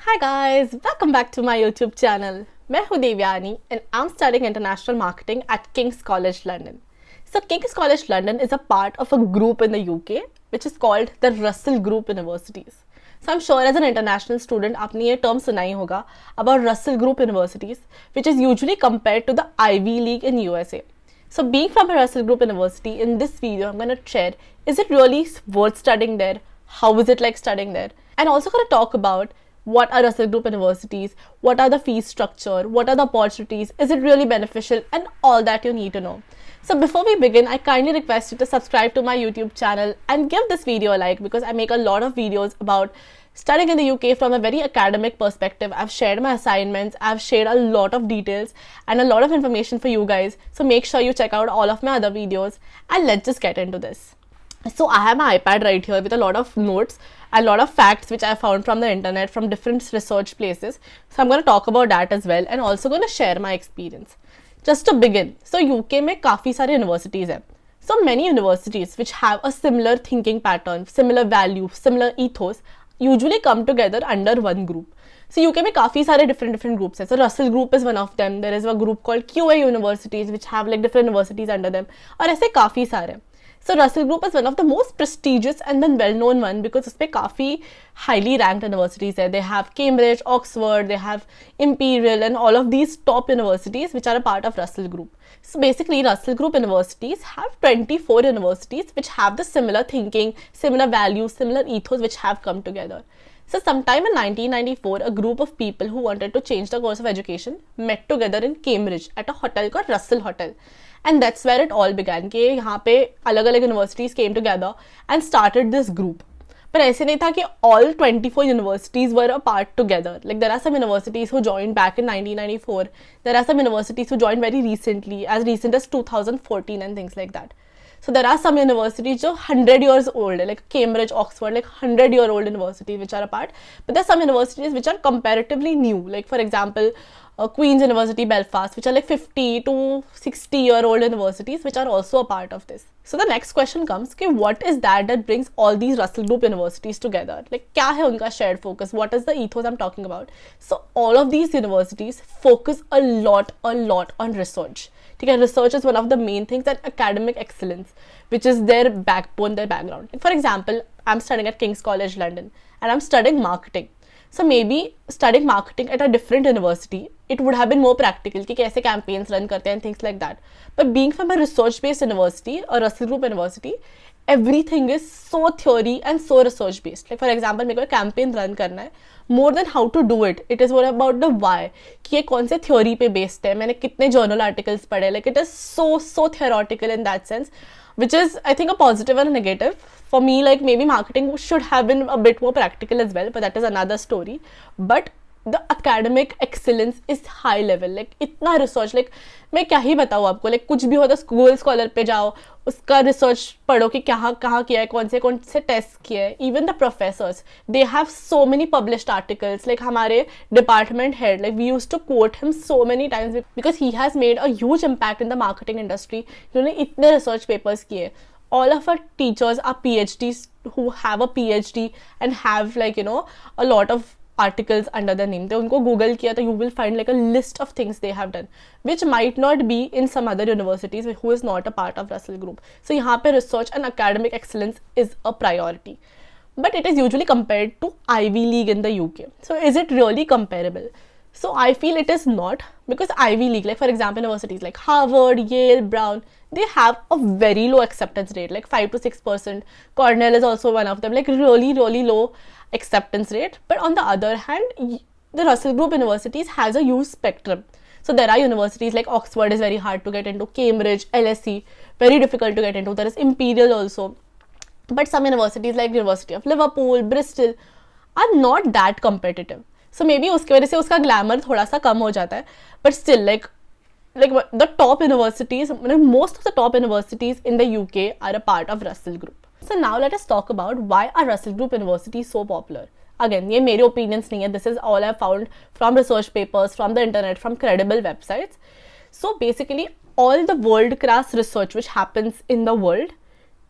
Hi guys, welcome back to my YouTube channel. मैं हूँ Devyani and I'm studying international marketing at King's College London. So King's College London is a part of a group in the UK which is called the Russell Group Universities. So I'm sure as an international student आपने ये term सुना ही होगा about Russell Group Universities which is usually compared to the Ivy League in USA. So being from a Russell Group University, in this video I'm going to share, is it really worth studying there? How is it like studying there? And also going to talk about what are Russell Group Universities, what are the fee structure, what are the opportunities, is it really beneficial, and all that you need to know. So before we begin, I kindly request you to subscribe to my YouTube channel and give this video a like because I make a lot of videos about studying in the UK from a very academic perspective. I've shared my assignments, I've shared a lot of details and a lot of information for you guys. So make sure you check out all of my other videos and let's just get into this. So I have my iPad right here with a lot of notes, a lot of facts which I found from the internet from different research places. So I'm going to talk about that as well and also going to share my experience. Just to begin, so UK में काफ़ी सारे universities हैं. So many universities which have a similar thinking pattern, similar values, similar ethos usually come together under one group. So UK में काफ़ी सारे different groups हैं. So Russell Group is one of them. There is a group called QA universities which have like different universities under them. और ऐसे काफ़ी सारे. So Russell Group is one of the most prestigious and then well-known one because उसपे काफ़ी highly ranked universities है. They have Cambridge, Oxford, they have Imperial and all of these top universities which are a part of Russell Group. So basically Russell Group universities have 24 universities which have the similar thinking, similar values, similar ethos which have come together. So sometime in 1994, a group of people who wanted to change the course of education met together in Cambridge at a hotel called Russell Hotel. And that's where it all began कि यहाँ पे अलग-अलग universities came together and started this group. पर ऐसे नहीं था कि all 24 universities were a part together. Like there are some universities who joined back in 1994. There are some universities who joined very recently, as recent as 2014 and things like that. So there are some universities जो 100 years old, like Cambridge, Oxford, like 100-year-old universities which are apart. But there are some universities which are comparatively new, like for example, Queen's University, Belfast, which are like 50 to 60-year-old universities which are also a part of this. So the next question comes, okay, what is that brings all these Russell Group universities together? Like, क्या है उनका shared focus? What is the ethos I'm talking about? So all of these universities focus a lot on research. Okay, research is one of the main things and academic excellence, which is their backbone, their background. Like for example, I'm studying at King's College London and I'm studying marketing. So maybe studying marketing at a different university, it would have been more practical कि कैसे campaigns run करते हैं and things like that. But being from a research-based university or Russell Group University, everything is so theory and so research-based. Like for example, मेरे को एक campaign run करना है, more than how to do it, it is more about the why. कि ये कौन से theory पे based है, मैंने कितने journal articles पढ़े, like it is so theoretical in that sense, which is I think a positive and a negative. For me, like maybe marketing should have been a bit more practical as well, but that is another story. But the academic excellence is high level. Like इतना research, like मैं क्या ही बताऊँ आपको, like कुछ भी हो तो Google Scholar पे जाओ, उसका research पढ़ो कि कहाँ किया है, कौन से test किए हैं. Even the professors, they have so many published articles. Like हमारे department head, like we used to quote him so many times because he has made a huge impact in the marketing industry. उन्होंने इतने research papers किए. All of our teachers are PhDs who have a PhD and have like a lot of articles under their name. तो उनको Google किया तो you will find like a list of things they have done, which might not be in some other universities who is not a part of Russell Group. So यहाँ पे research and academic excellence is a priority. But it is usually compared to Ivy League in the UK. So is it really comparable? So I feel it is not, because Ivy League, like for example universities like Harvard, Yale, Brown, they have a very low acceptance rate, like 5 to 6%. Cornell is also one of them, like really low acceptance rate. But on the other hand, the Russell Group universities has a huge spectrum. So there are universities like Oxford is very hard to get into, Cambridge, LSE, very difficult to get into. There is Imperial also. But some universities like University of Liverpool, Bristol are not that competitive. So maybe उसके वजह से उसका glamour थोड़ा सा कम हो जाता है. But still, like the top universities, most of the top universities in the UK are a part of Russell Group. So now let us talk about why are Russell Group universities so popular. Again, ये मेरे opinions नहीं है. This is all I found from research papers, from the internet, from credible websites. So basically, all the world-class research which happens in the world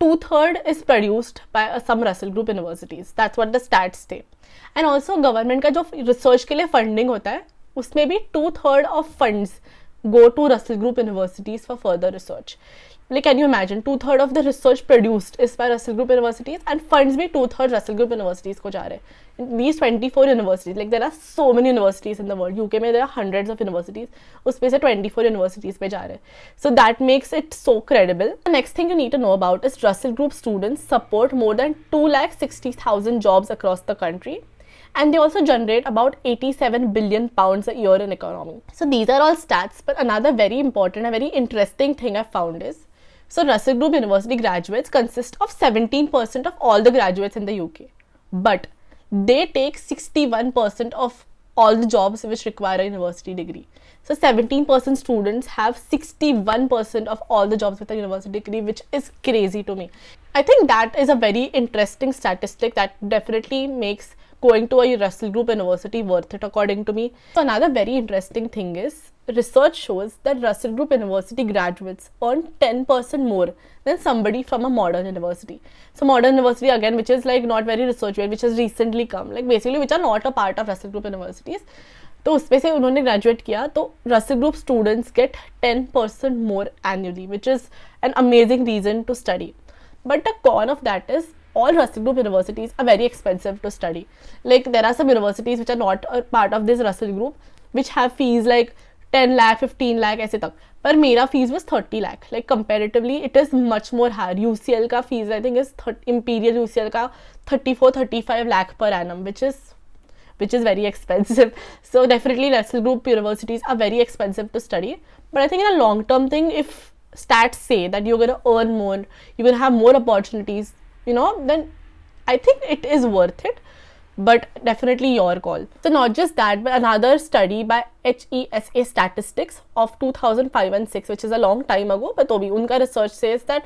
2/3 is produced by some Russell Group universities. That's what the stats say. And also government का जो research के लिए funding होता है उसमें भी 2/3 of funds go to Russell Group universities for further research. Like, can you imagine? 2/3 of the research produced is by Russell Group universities, and funds भी 2/3 Russell Group universities को जा रहे हैं. These 24 universities, like there are so many universities in the world. UK में there are hundreds of universities. उसमें से 24 universities पे जा रहे हैं. So that makes it so credible. The next thing you need to know about is Russell Group students support more than 260,000 jobs across the country. And they also generate about 87 billion pounds a year in economy. So these are all stats, but another very important and very interesting thing I found is, so Russell Group University graduates consist of 17% of all the graduates in the UK. But they take 61% of all the jobs which require a university degree. So 17% students have 61% of all the jobs with a university degree, which is crazy to me. I think that is a very interesting statistic that definitely makes going to a Russell Group university worth it, according to me. So another very interesting thing is, research shows that Russell Group university graduates earn 10% more than somebody from a modern university. So modern university, again, which is like not very research based, which has recently come, like basically which are not a part of Russell Group universities. तो उसमें से उन्होंने graduate किया तो Russell Group students get 10% more annually, which is an amazing reason to study. But the con of that is, all Russell Group universities are very expensive to study. Like there are some universities which are not a part of this Russell Group, which have fees like 10 lakh, 15 lakh ऐसे तक. पर मेरा fees was 30 lakh. Like comparatively, it is much more higher. UCL का fees I think is Imperial UCL का 34-35 lakh per annum, which is very expensive. So definitely Russell Group universities are very expensive to study. But I think in a long term thing, if stats say that you're going to earn more, you're going to have more opportunities, you know, then I think it is worth it. But definitely your call. So not just that, but another study by HESA Statistics of 2005 and 6, which is a long time ago, but to bhi unka research says that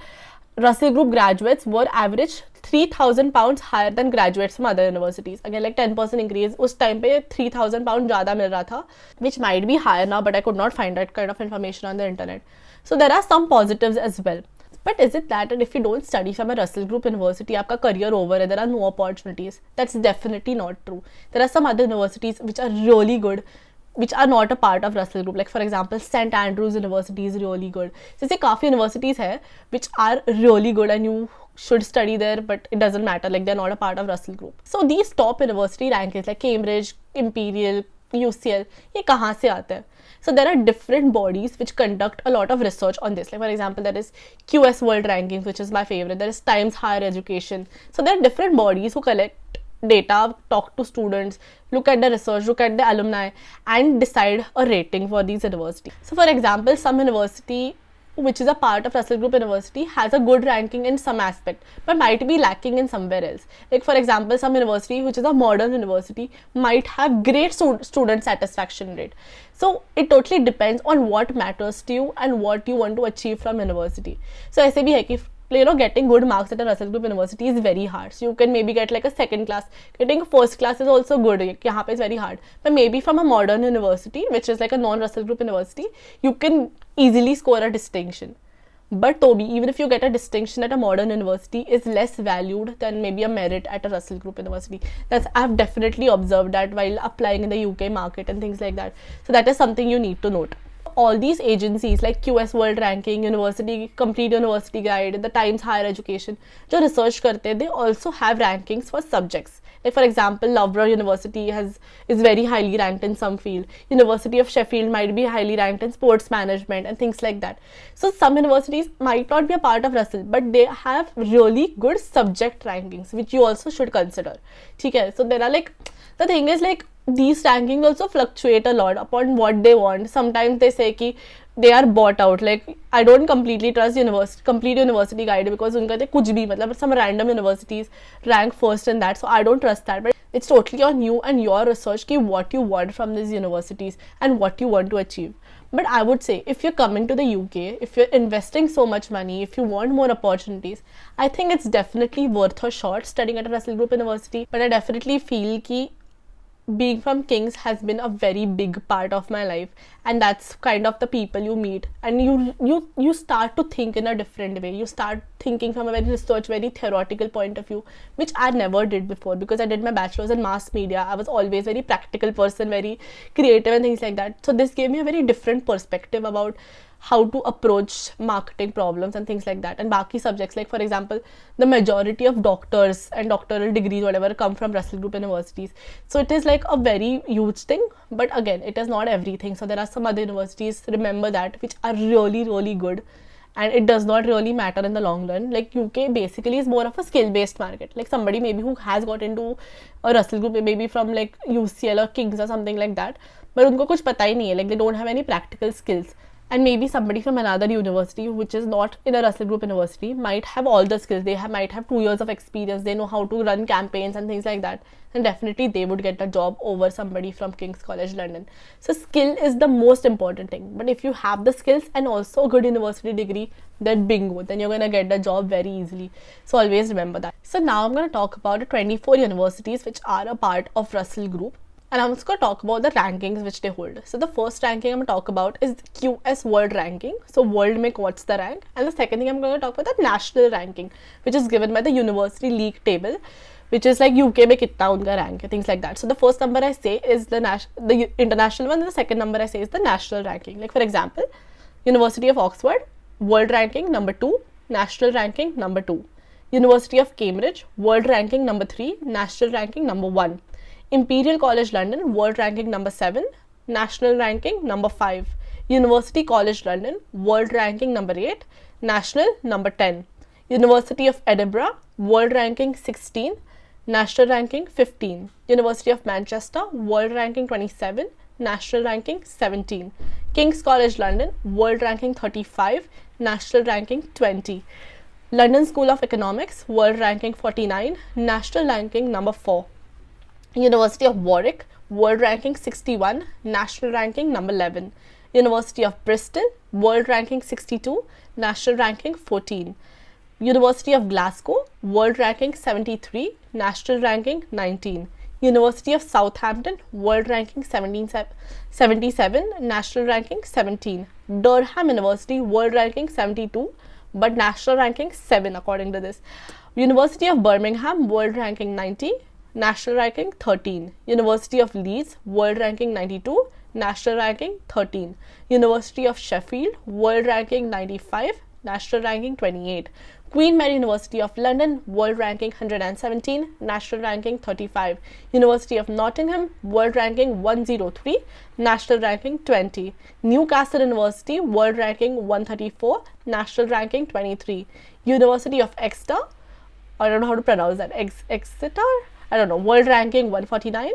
Russell Group graduates were average 3,000 pounds higher than graduates from other universities. Again, like 10% increase. Us time pe 3,000 pounds zyada mil raha tha, which might be higher now, but I could not find that kind of information on the internet. So there are some positives as well. But is it that if you don't study from a Russell Group university, आपका career over है, there are no opportunities? That's definitely not true. There are some other universities which are really good, which are not a part of Russell Group. Like for example, St. Andrews University is really good. जैसे काफ़ी universities है which are really good and you should study there, but it doesn't matter. Like they're not a part of Russell Group. So these top university rankings like Cambridge, Imperial, UCL, ये कहाँ से आते हैं? So there are different bodies which conduct a lot of research on this. Like for example, there is QS World Rankings, which is my favorite. There is Times Higher Education. So there are different bodies who collect data, talk to students, look at the research, look at the alumni, and decide a rating for these universities. So for example, some university which is a part of Russell Group University has a good ranking in some aspect, but might be lacking in somewhere else. Like for example, some university which is a modern university might have great student satisfaction rate. So it totally depends on what matters to you and what you want to achieve from university. So ऐसे भी है कि getting good marks at a Russell Group University is very hard. So you can maybe get like a second class. Getting a first class is also good. यहाँ पे is very hard. But maybe from a modern university, which is like a non-Russell Group University, you can easily score a distinction. But Toby, even if you get a distinction at a modern university, is less valued than maybe a merit at a Russell Group University. I've definitely observed that while applying in the UK market and things like that. So that is something you need to note. All these agencies like QS World Ranking, University Complete University Guide, the Times Higher Education, जो research करते हैं, they also have rankings for subjects. Like for example, Loughborough University is very highly ranked in some field. University of Sheffield might be highly ranked in sports management and things like that. So some universities might not be a part of Russell, but they have really good subject rankings, which you also should consider. Okay, so there are like, the thing is like, these rankings also fluctuate a lot upon what they want. Sometimes they say कि they are bought out. Like I don't completely trust Complete University Guide because उनका तो कुछ भी मतलब some random universities rank first in that. So I don't trust that. But it's totally on you and your research कि what you want from these universities and what you want to achieve. But I would say if you're coming to the UK, if you're investing so much money, if you want more opportunities, I think it's definitely worth a shot studying at a Russell Group University. But I definitely feel कि being from King's has been a very big part of my life, and that's kind of the people you meet, and you start to think in a different way. You start thinking from a very research, very theoretical point of view, which I never did before, because I did my bachelor's in mass media. I was always very practical person, very creative and things like that. So this gave me a very different perspective about how to approach marketing problems and things like that. And baki subjects, like for example, the majority of doctors and doctoral degrees whatever come from Russell Group universities, so it is like a very huge thing. But again, it is not everything. So there are some other universities, remember that, which are really good, and it does not really matter in the long run. Like UK basically is more of a skill based market. Like somebody maybe who has got into a Russell Group, maybe from like UCL or King's or something like that, but unko kuch pata hi nahi hai, like they don't have any practical skills. And maybe somebody from another university which is not in a Russell Group university might have all the skills. They might have 2 years of experience. They know how to run campaigns and things like that. And definitely they would get a job over somebody from King's College London. So skill is the most important thing. But if you have the skills and also a good university degree, then bingo, then you're going to get the job very easily. So always remember that. So now I'm going to talk about the 24 universities which are a part of Russell Group. And I'm just going to talk about the rankings which they hold. So the first ranking I'm going to talk about is QS World Ranking. So world mein what's the rank. And the second thing I'm going to talk about the national ranking, which is given by the University League Table, which is like UK mein kitna unka rank, things like that. So the first number I say is the international one, and the second number I say is the national ranking. Like for example, University of Oxford, world ranking number 2, national ranking number 2. University of Cambridge, world ranking number 3, national ranking number 1. Imperial College London, world ranking number 7, national ranking number 5. University College London, world ranking number 8, national number 10. University of Edinburgh, world ranking 16, national ranking 15. University of Manchester, world ranking 27, national ranking 17. King's College London, world ranking 35, national ranking 20. London School of Economics, world ranking 49, national ranking number 4. University of Warwick, world ranking 61, national ranking number 11. University of Bristol, world ranking 62, national ranking 14. University of Glasgow, world ranking 73, national ranking 19. University of Southampton, world ranking 77, national ranking 17. Durham University, world ranking 72, but national ranking 7 according to this. University of Birmingham, world ranking 90, national ranking 13. University of Leeds, world ranking 92, national ranking 13. University of Sheffield, world ranking 95, national ranking 28. Queen Mary University of London, world ranking 117, national ranking 35. University of Nottingham, world ranking 103, national ranking 20. Newcastle University, world ranking 134, national ranking 23. University of Exeter, I don't know how to pronounce that, Exeter? I don't know, world ranking 149,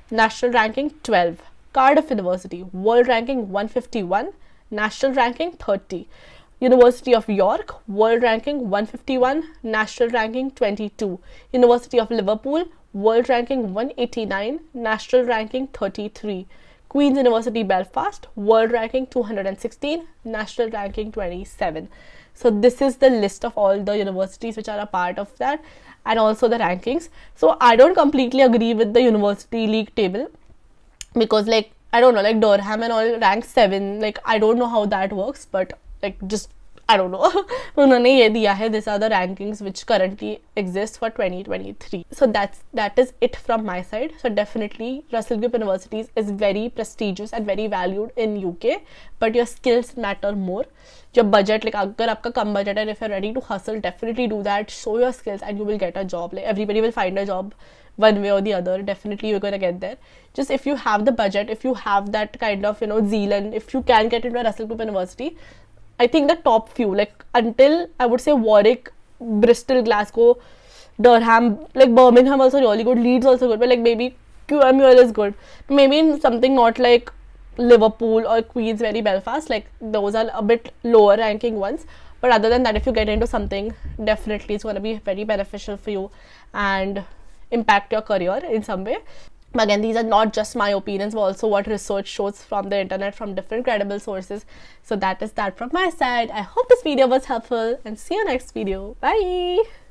national ranking 12. Cardiff University, world ranking 151, national ranking 30. University of York, world ranking 151, national ranking 22. University of Liverpool, world ranking 189, national ranking 33. Queen's University Belfast, world ranking 216, national ranking 27. So this is the list of all the universities which are a part of that, and also the rankings. So I don't completely agree with the University League Table, because like I don't know, like Durham and all rank 7, like I don't know how that works, but like just I don't know. उन्होंने ये दिया है, these are the rankings which currently exist for 2023. So that is it from my side. So definitely Russell Group Universities is very prestigious and very valued in UK, but your skills matter more. Your budget, like अगर आपका कम budget and if you're ready to hustle, definitely do that. Show your skills and you will get a job. Like everybody will find a job one way or the other. Definitely you're gonna get there. Just if you have the budget, if you have that kind of zeal, and if you can get into a Russell Group University, I think the top few, like until I would say Warwick, Bristol, Glasgow, Durham, like Birmingham also really good, Leeds also good, but like maybe QMUL is good. Maybe in something not like Liverpool or Queensberry, Belfast, like those are a bit lower ranking ones. But other than that, if you get into something, definitely it's going to be very beneficial for you and impact your career in some way. But again, these are not just my opinions, but also what research shows from the internet, from different credible sources. So that is that from my side. I hope this video was helpful and see you next video. Bye!